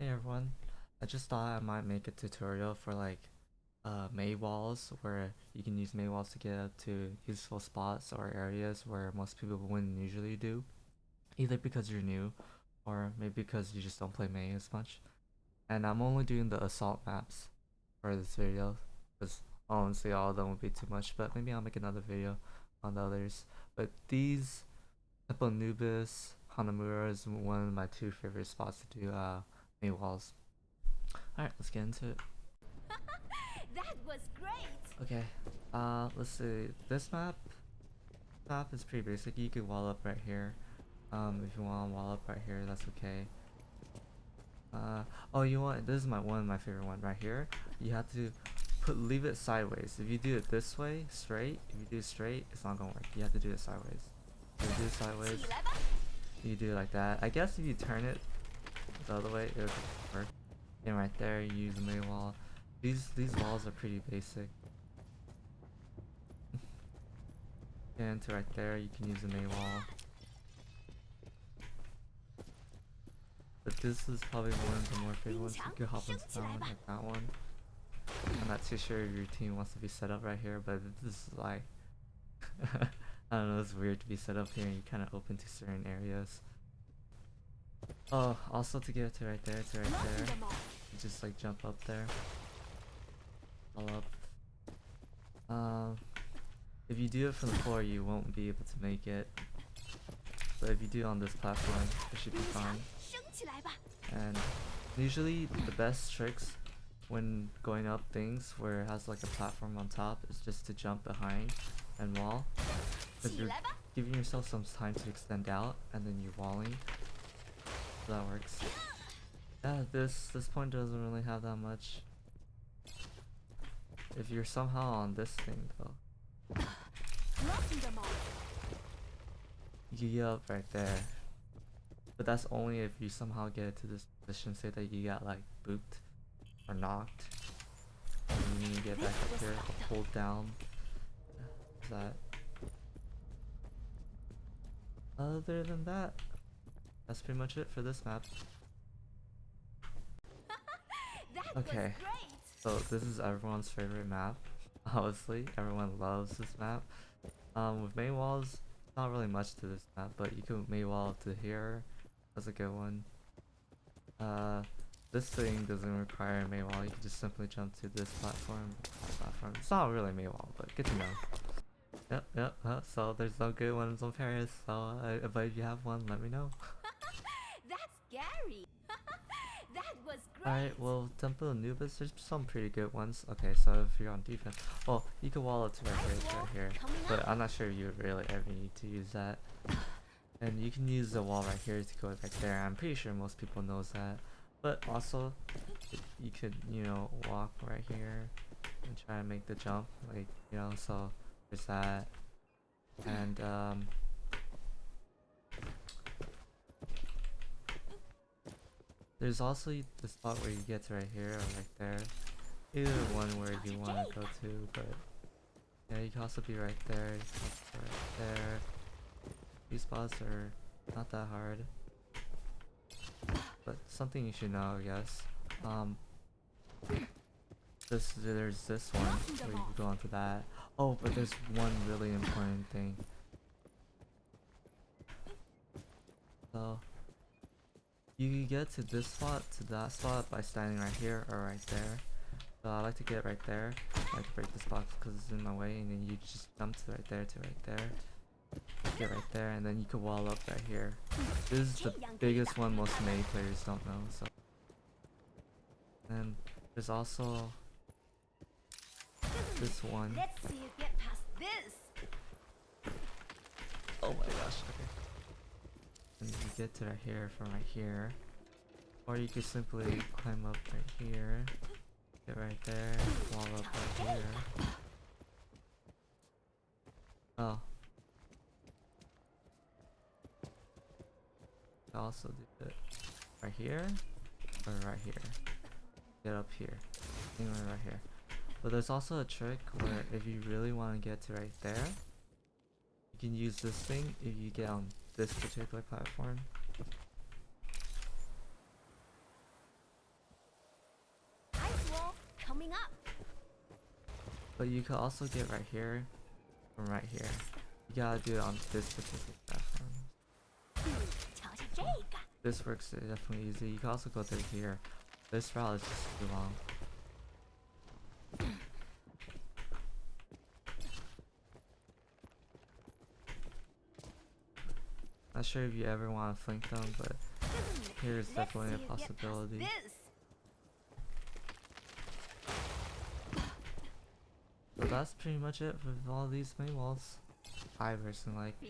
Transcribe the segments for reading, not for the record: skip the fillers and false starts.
Hey everyone, I just thought I might make a tutorial for like May walls where you can use May walls to get up to useful spots or areas where most people wouldn't usually do, either because you're new or maybe because you just don't play May as much. And I'm only doing the assault maps for this video because honestly all of them would be too much, but maybe I'll make another video on the others. But these Temple Anubis, Hanamura is one of my two favorite spots to do May walls. Alright, let's get into it. That was great! Okay, let's see. This map is pretty basic. You could wall up right here. If you want to wall up right here, that's okay. Oh, you want, this is one of my favorite one right here. You have to leave it sideways. If you do it this way, straight, if you do it straight, it's not gonna work. You have to do it sideways. If you do it sideways, you do it like that. I guess if you turn it the other way, it would work. And right there, you use the main wall. These walls are pretty basic. And to right there, you can use the main wall. But this is probably one of the more favorite ones. You could hop into that one, like that one. I'm not too sure if your team wants to be set up right here, but this is like I don't know, it's weird to be set up here and you're kind of open to certain areas. Oh, also to get to right there, you just like jump up there. All up. If you do it from the floor, you won't be able to make it. But if you do it on this platform, it should be fine. And usually the best tricks when going up things where it has like a platform on top is just to jump behind and wall. Because you're giving yourself some time to extend out and then you're walling. So that works. Yeah, this point doesn't really have that much. If you're somehow on this thing though, you get up right there. But that's only if you somehow get to this position, say that you got like booped or knocked. And you need to get back up here, hold down. That. Other than that, that's pretty much it for this map. Okay, so this is everyone's favorite map. Honestly, everyone loves this map. With main walls, not really much to this map, but you can main wall to here. That's a good one. This thing doesn't require a main wall. You can just simply jump to this platform. It's not really a main wall, but good to know. Yep. So there's some good ones on Paris. So but if you have one, let me know. That's scary! That was great! Alright, well, Temple Anubis, there's some pretty good ones. Okay, so if you're on defense, well, you can wall it to right here, but I'm not sure you really ever need to use that. And you can use the wall right here to go right there. I'm pretty sure most people knows that. But also, you could, you know, walk right here and try to make the jump, like, you know, so there's that. And, there's also the spot where you get to right here or right there. Either one where you want to go to, but yeah, you can also be right there, you can also be right there. These spots are not that hard, but something you should know, I guess. There's this one where you can go onto that. Oh, but there's one really important thing. So you can get to this spot, to that spot by standing right here or right there. So I like to get right there. I like to break this box because it's in my way, and then you just jump to right there, get right there, and then you can wall up right here. This is the biggest one most May players don't know. So, and there's also this one. Let's see you get past this! Oh my gosh, okay. And you get to right here from right here. Or you could simply climb up right here. Get right there, wall up right here. Oh. I also do it right here or right here. Get up here. Anywhere right here. But there's also a trick where if you really want to get to right there, you can use this thing if you get on this particular platform. But you could also get right here from right here. You gotta do it on this specific platform. 瞧瞧这个， This works definitely easy. You can also go through here. This route is just too long. Not sure if you ever want to flank them, but here's Let's definitely see a you get past possibility. this. So that's pretty much it with all these main walls. I personally like.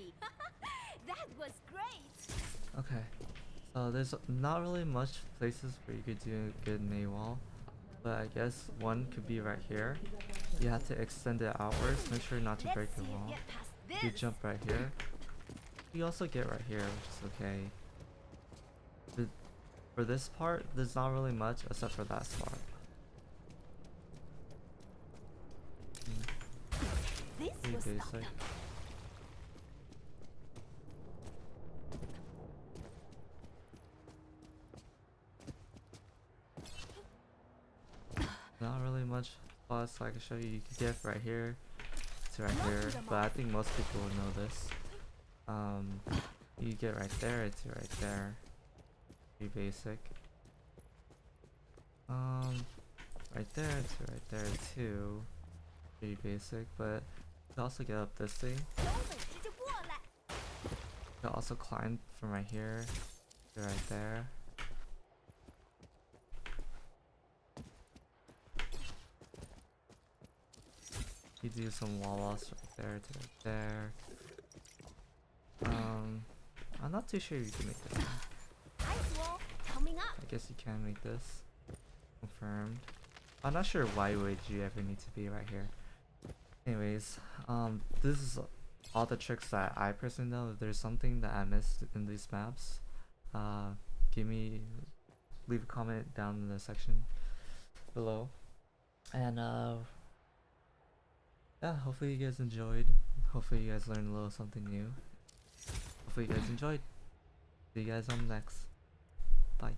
That was great. Okay, so there's not really much places where you could do a good main wall, but I guess one could be right here. You have to extend it outwards. Make sure not to Let's break the see you wall. get past You this. jump right here. You also get right here, which is okay. For this part, there's not really much except for that spot. This Pretty will stop basic. them. Not really much spots I can show you. You could get right here to right Knocking here, them but I off. think most people would know this. You get right there to right there. Pretty basic. Right there to right there too. Pretty basic, but you can also get up this thing. 有本事就过来。 You can also climb from right here to right there. You do some wall walls right there to right there. I'm not too sure you can make this. Ice wall coming up. I guess you can make this. Confirmed. I'm not sure why would you ever need to be right here. Anyways, this is all the tricks that I personally know. If there's something that I missed in these maps, leave a comment down in the section below. And yeah, hopefully you guys enjoyed. Hopefully you guys learned a little something new. Hopefully you guys enjoyed. See you guys on the next. Bye.